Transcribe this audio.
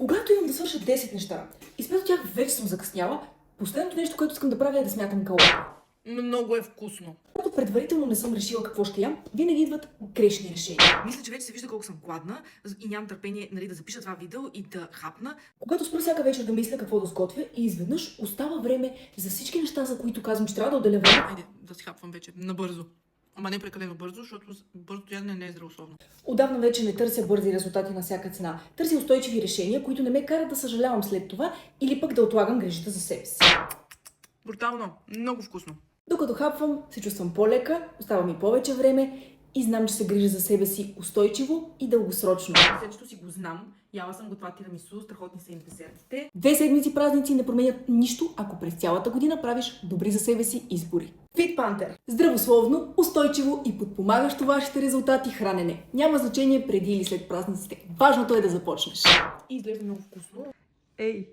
Когато имам да свърша 10 неща и след тях вече съм закъсняла, последното нещо, което искам да правя е да смятам калории. Много е вкусно. Когато предварително не съм решила какво ще ям, винаги идват грешни решения. Мисля, че вече се вижда колко съм гладна и нямам търпение да запиша това видео и да хапна. Когато спра всяка вечер да мисля какво да сготвя и изведнъж остава време за всички неща, за които казвам, че трябва да отделя време, Айде да си хапвам вече набързо. Ама не прекалено бързо, защото бързото ядене не е здравословно. отдавна вече не търся бързи резултати на всяка цена. Търся устойчиви решения, които не ме карат да съжалявам след това или пък да отлагам грижата за себе си. Брутално. Много вкусно. Докато хапвам, се чувствам по-лека, остава ми повече време и знам, че се грижа за себе си устойчиво и дългосрочно. След си го знам. Яла съм го това тирамису, страхотни са им десертите. 2 седмици празници не променят нищо, ако през цялата година правиш добри за себе си избори. Fit Panther. Здравословно, устойчиво и подпомагащо вашите резултати хранене. Няма значение преди или след празниците. Важното е да започнеш. И изглежда много вкусно. Ей!